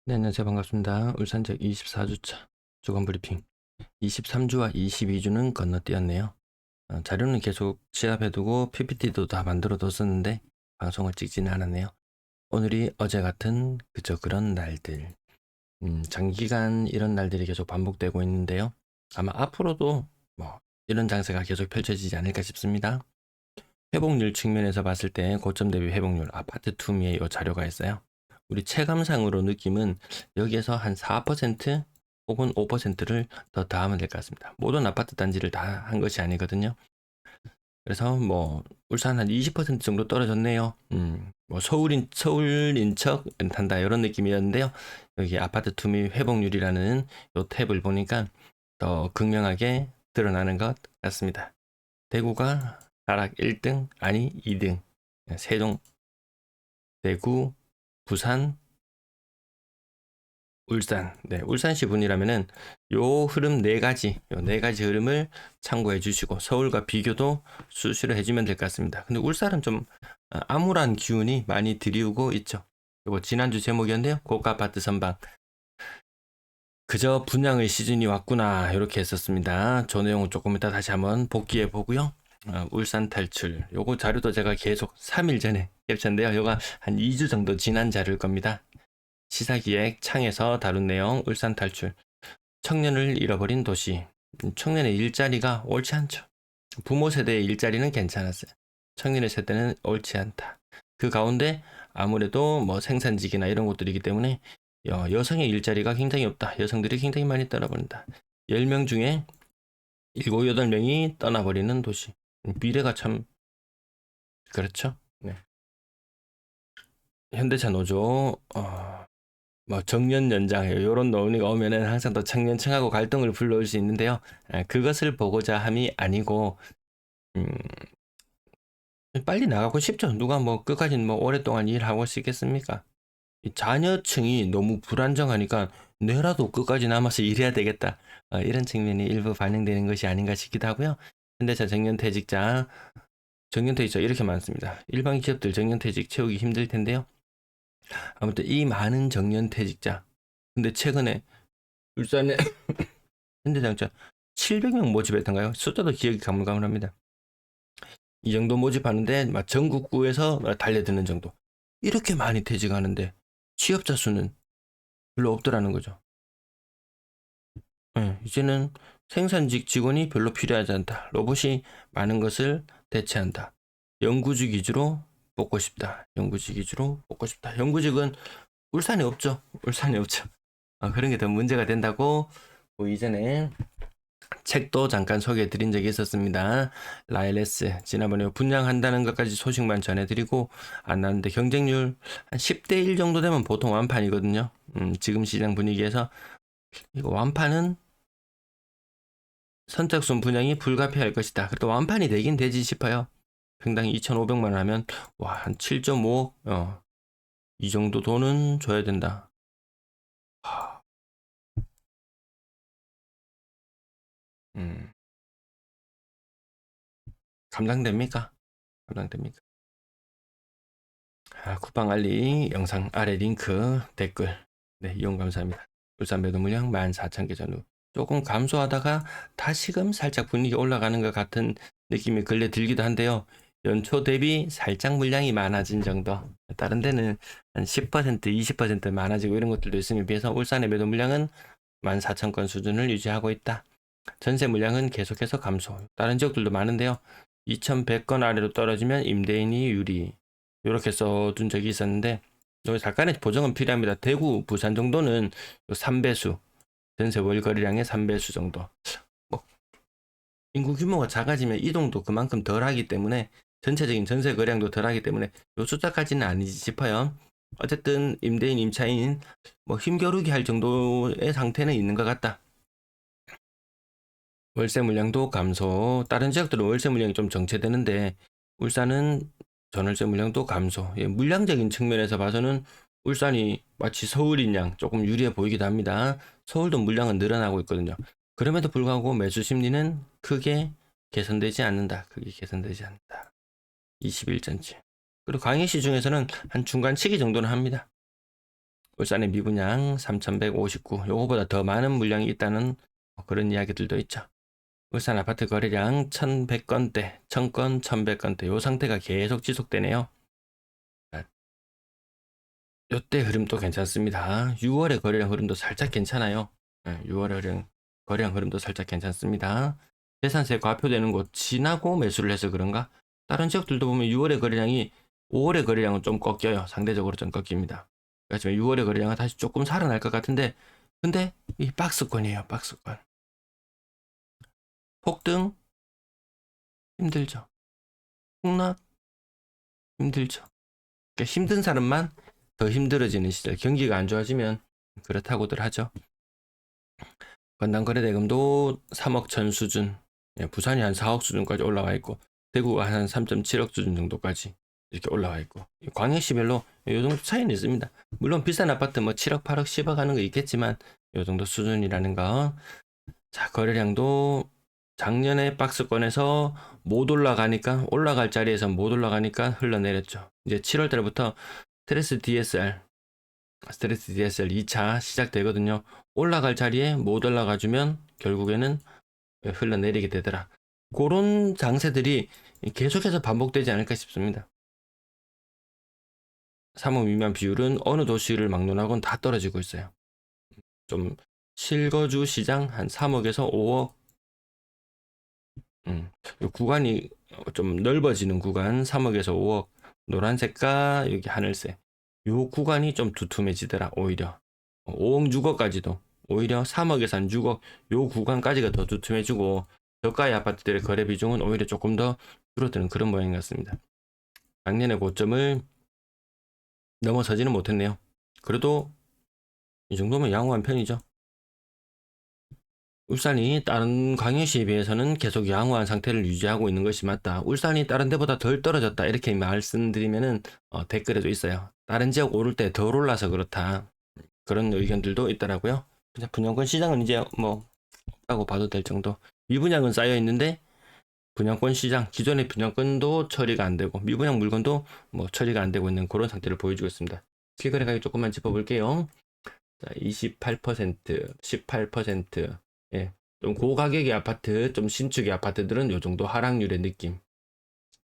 네, 안녕하세요. 반갑습니다. 울산적 24주차 주간 브리핑. 23주와 22주는 건너뛰었네요. 자료는 계속 취합해두고 PPT도 다 만들어뒀었는데 방송을 찍지는 않았네요. 오늘이 어제 같은 그저 그런 날들. 장기간 이런 날들이 계속 반복되고 있는데요. 아마 앞으로도 뭐 이런 장세가 계속 펼쳐지지 않을까 싶습니다. 회복률 측면에서 봤을 때 고점 대비 회복률 아파트 투미의 이 자료가 있어요. 우리 체감상으로 느낌은 여기에서 한 4% 혹은 5%를 더 더하면 될 것 같습니다. 모든 아파트 단지를 다 한 것이 아니거든요. 그래서 뭐 울산 한 20% 정도 떨어졌네요. 뭐 서울인 척 한다 이런 느낌이었는데요. 여기 아파트 투미 회복률이라는 요 탭을 보니까 더 극명하게 드러나는 것 같습니다. 대구가 하락 1등 아니 2등. 세종, 대구, 부산, 울산. 네, 울산시 분이라면은 요 흐름 네 가지 흐름을 참고해 주시고 서울과 비교도 수시로 해주면 될 것 같습니다. 근데 울산은 좀 암울한 기운이 많이 드리우고 있죠. 요거 지난주 제목이었는데요. 고가 아파트 선방. 그저 분양의 시즌이 왔구나 이렇게 했었습니다. 저 내용은 조금 이따 다시 한번 복귀해 보고요. 울산 탈출. 요거 자료도 제가 계속 3일 전에 캡처인데요. 요거 한 2주 정도 지난 자료일 겁니다. 시사기획 창에서 다룬 내용 울산 탈출. 청년을 잃어버린 도시. 청년의 일자리가 옳지 않죠. 부모 세대의 일자리는 괜찮았어요. 청년의 세대는 옳지 않다. 그 가운데 아무래도 뭐 생산직이나 이런 것들이기 때문에 여성의 일자리가 굉장히 없다. 여성들이 굉장히 많이 떠나버린다. 10명 중에 7, 8명이 떠나버리는 도시. 미래가 참 그렇죠. 네. 현대차 노조 뭐 정년 연장 이런 논의가 오면은 항상 더 청년층하고 갈등을 불러올 수 있는데요. 그것을 보고자 함이 아니고 음, 빨리 나가고 싶죠. 누가 뭐 끝까지 뭐 오랫동안 일하고 싶겠습니까? 이 자녀층이 너무 불안정하니까 내라도 끝까지 남아서 일해야 되겠다. 이런 측면이 일부 반영되는 것이 아닌가 싶기도 하고요. 현대차 정년퇴직자 이렇게 많습니다. 일반 기업들 정년퇴직 채우기 힘들 텐데요. 아무튼 이 많은 정년퇴직자. 근데 최근에 울산에 현대자동차 700명 모집했던가요? 숫자도 기억이 가물가물합니다. 이 정도 모집하는데 막 전국구에서 달려드는 정도. 이렇게 많이 퇴직하는데 취업자 수는 별로 없더라는 거죠. 이제는 생산직 직원이 별로 필요하지 않다. 로봇이 많은 것을 대체한다. 영구직 위주로 뽑고 싶다. 영구직 위주로 뽑고 싶다. 영구직은 울산에 없죠. 울산에 없죠. 그런 게 더 문제가 된다고 뭐 이전에 책도 잠깐 소개해 드린 적이 있었습니다. 라일레스 지난번에 분양한다는 것까지 소식만 전해드리고 안 나왔는데 경쟁률 한 10대 1 정도 되면 보통 완판이거든요. 지금 시장 분위기에서 이거 완판은 선착순 분양이 불가피할 것이다. 그래도 완판이 되긴 되지 싶어요. 평당 2,500만 원 하면 와, 한 7.5억 이 정도 돈은 줘야 된다. 하, 음, 감당됩니까? 감당됩니까? 쿠팡 알리 영상 아래 링크 댓글 이용 감사합니다. 울산 매도 물량 14,000개 전후 조금 감소하다가 다시금 살짝 분위기 올라가는 것 같은 느낌이 근래 들기도 한데요. 연초 대비 살짝 물량이 많아진 정도. 다른 데는 한 10%, 20% 많아지고 이런 것들도 있음에 비해서 울산의 매도 물량은 14,000건 수준을 유지하고 있다. 전세 물량은 계속해서 감소. 다른 지역들도 많은데요. 2,100건 아래로 떨어지면 임대인이 유리. 이렇게 써둔 적이 있었는데 여기 잠깐의 보정은 필요합니다. 대구, 부산 정도는 3배수, 전세 월거리량의 3배수 정도. 뭐 인구 규모가 작아지면 이동도 그만큼 덜하기 때문에 전체적인 전세 거래량도 덜하기 때문에 요 숫자까지는 아니지 싶어요. 어쨌든 임대인, 임차인 뭐 힘겨루기 할 정도의 상태는 있는 것 같다. 월세 물량도 감소. 다른 지역들은 월세 물량이 좀 정체되는데 울산은 전월세 물량도 감소. 물량적인 측면에서 봐서는 울산이 마치 서울인 양 조금 유리해 보이기도 합니다. 서울도 물량은 늘어나고 있거든요. 그럼에도 불구하고 매수 심리는 크게 개선되지 않는다. 크게 개선되지 않는다. 21전지. 그리고 광역시 중에서는 한 중간치기 정도는 합니다. 울산의 미분양 3159, 요거보다 더 많은 물량이 있다는 그런 이야기들도 있죠. 울산 아파트 거래량 1100건대, 1000건, 1100건대 요 상태가 계속 지속되네요. 요때 흐름도 괜찮습니다. 6월의 거래량 흐름도 살짝 괜찮아요. 6월의 거래량 흐름도 살짝 괜찮습니다. 재산세 과표되는 곳 지나고 매수를 해서 그런가? 다른 지역들도 보면 6월의 거래량이 5월의 거래량은 좀 꺾여요. 상대적으로 좀 꺾입니다. 그렇지만 6월의 거래량은 다시 조금 살아날 것 같은데, 근데 이 박스권이에요. 박스권. 폭등 힘들죠. 폭락 힘들죠. 그러니까 힘든 사람만 더 힘들어지는 시절. 경기가 안 좋아지면 그렇다고들 하죠. 건당거래대금도 3억 천 수준, 부산이 한 4억 수준까지 올라와 있고, 대구가 한 3.7억 수준 정도까지 이렇게 올라와 있고, 광역시별로 이 정도 차이는 있습니다. 물론 비싼 아파트 뭐 7억, 8억, 10억 하는 거 있겠지만 이 정도 수준이라는 거. 자, 거래량도 작년에 박스권에서 못 올라가니까, 올라갈 자리에서 못 올라가니까 흘러내렸죠. 이제 7월 달부터 스트레스 DSR 2차 시작되거든요. 올라갈 자리에 못 올라가주면 결국에는 흘러내리게 되더라. 그런 장세들이 계속해서 반복되지 않을까 싶습니다. 3억 미만 비율은 어느 도시를 막론하고는 다 떨어지고 있어요. 좀 실거주 시장 한 3억에서 5억, 구간이 좀 넓어지는 구간 3억에서 5억, 노란색과 여기 하늘색, 요 구간이 좀 두툼해지더라. 오히려 5억 6억까지도, 오히려 3억에서 한 6억 요 구간까지가 더 두툼해지고, 저가의 아파트들의 거래 비중은 오히려 조금 더 줄어드는 그런 모양 같습니다. 작년의 고점을 넘어서지는 못했네요. 그래도 이 정도면 양호한 편이죠. 울산이 다른 광역시에 비해서는 계속 양호한 상태를 유지하고 있는 것이 맞다. 울산이 다른 데보다 덜 떨어졌다. 이렇게 말씀드리면은 댓글에도 있어요. 다른 지역 오를 때 덜 올라서 그렇다. 그런 의견들도 있더라고요. 그냥 분양권 시장은 이제 뭐 없다고 봐도 될 정도. 미분양은 쌓여 있는데 분양권 시장, 기존의 분양권도 처리가 안 되고 미분양 물건도 뭐 처리가 안 되고 있는 그런 상태를 보여주고 있습니다. 실거래 가격 조금만 짚어볼게요. 자, 28%, 18%. 예. 좀 고가격의 아파트, 좀 신축의 아파트들은 요 정도 하락률의 느낌.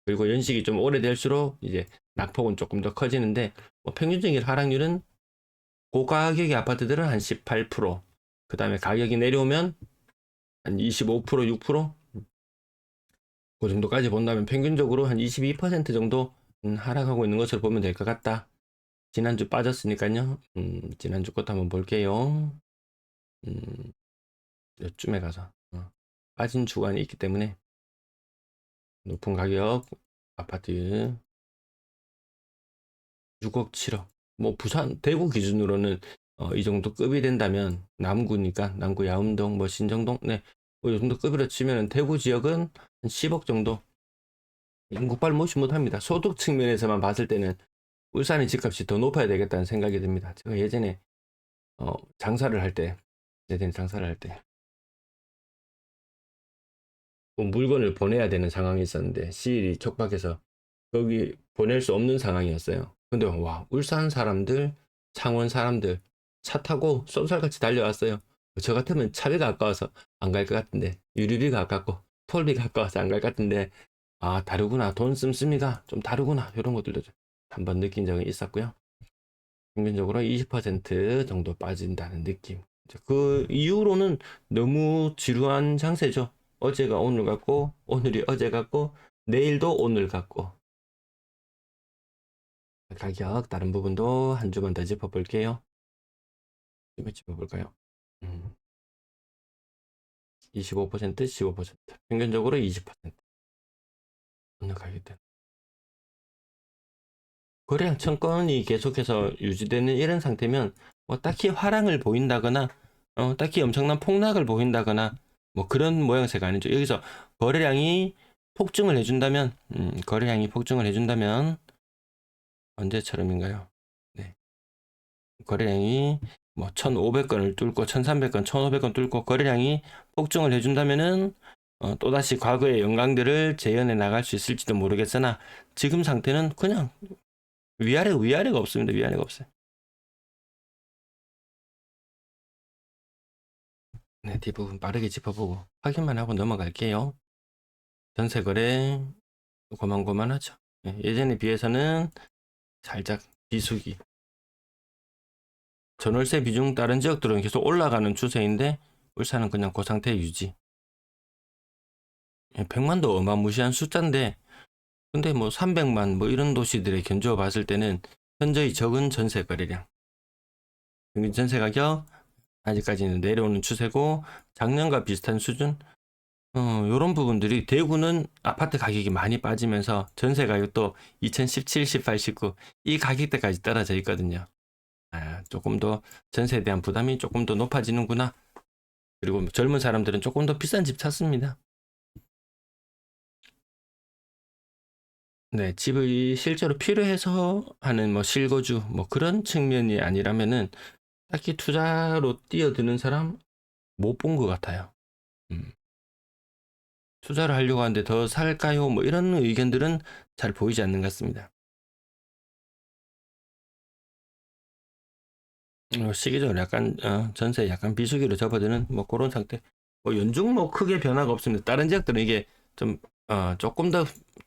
그리고 연식이 좀 오래될수록 이제 낙폭은 조금 더 커지는데, 뭐 평균적인 하락률은 고가격의 아파트들은 한 18%, 그 다음에 가격이 내려오면 한 25%, 6%? 그 정도까지 본다면 평균적으로 한 22% 정도 하락하고 있는 것으로 보면 될 것 같다. 지난주 빠졌으니까요. 지난주 것도 한번 볼게요. 요쯤에 가서 빠진 주간이 있기 때문에 높은 가격 아파트 6억 7억, 뭐 부산 대구 기준으로는 이 정도 급이 된다면, 남구니까 남구 야음동 뭐 신정동, 네, 뭐이 정도 급으로 치면 대구 지역은 한 10억 정도. 인구발 무시 못합니다. 소득 측면에서만 봤을 때는 울산의 집값이 더 높아야 되겠다는 생각이 듭니다. 제가 예전에 장사를 할 때, 뭐 물건을 보내야 되는 상황이 있었는데 시일이 촉박해서 거기 보낼 수 없는 상황이었어요. 근데 와, 울산 사람들, 창원 사람들 차 타고 쏜살같이 달려왔어요. 저 같으면 차비가 아까워서 안 갈 것 같은데, 유류비가 아깝고 톨비가 아까워서 안 갈 것 같은데, 아 다르구나, 돈 씀씀이가 좀 다르구나, 이런 것들도 한번 느낀 적이 있었고요. 평균적으로 20% 정도 빠진다는 느낌. 그 이후로는 너무 지루한 장세죠. 어제가 오늘 같고 오늘이 어제 같고 내일도 오늘 같고. 가격 다른 부분도 한 주만 더 짚어볼게요. 좀 짚어볼까요? 25%, 15%, 평균적으로 20%. 어느 가격대? 거래량 천건이 계속해서 유지되는 이런 상태면 뭐 딱히 화랑을 보인다거나 딱히 엄청난 폭락을 보인다거나 뭐 그런 모양새가 아니죠. 여기서 거래량이 폭증을 해준다면, 거래량이 폭증을 해준다면 언제처럼인가요? 네. 거래량이 뭐 1,500건을 뚫고 1,300건, 1,500건 뚫고 거래량이 폭증을 해준다면은 또다시 과거의 영광들을 재현해 나갈 수 있을지도 모르겠으나, 지금 상태는 그냥 위아래가 없습니다. 위아래가 없어요. 네, 뒷부분 빠르게 짚어보고 확인만 하고 넘어갈게요. 전세 거래 고만고만하죠. 예, 예전에 비해서는 살짝 비수기. 전월세 비중 다른 지역들은 계속 올라가는 추세인데 울산은 그냥 그 상태 유지. 100만도 어마무시한 숫자인데 근데 뭐 300만 뭐 이런 도시들의 견주어 봤을 때는 현저히 적은 전세 거래량. 평균 전세 가격 아직까지는 내려오는 추세고 작년과 비슷한 수준. 요런 부분들이 대구는 아파트 가격이 많이 빠지면서 전세 가격도 2017, 18, 19 이 가격대까지 떨어져 있거든요. 아, 조금 더 전세에 대한 부담이 조금 더 높아지는구나. 그리고 젊은 사람들은 조금 더 비싼 집 찾습니다. 네, 집이 실제로 필요해서 하는 뭐 실거주 뭐 그런 측면이 아니라면은 딱히 투자로 뛰어드는 사람 못 본 것 같아요. 음, 투자를 하려고 하는데 더 살까요? 뭐 이런 의견들은 잘 보이지 않는 것 같습니다. 시기적으로 약간 전세 약간 비수기로 접어드는 뭐 그런 상태. 뭐 연중 뭐 크게 변화가 없습니다. 다른 지역들은 이게 좀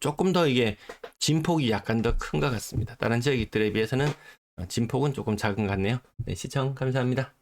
조금 더 이게 진폭이 약간 더 큰 것 같습니다. 다른 지역들에 비해서는 진폭은 조금 작은 것 같네요. 네, 시청 감사합니다.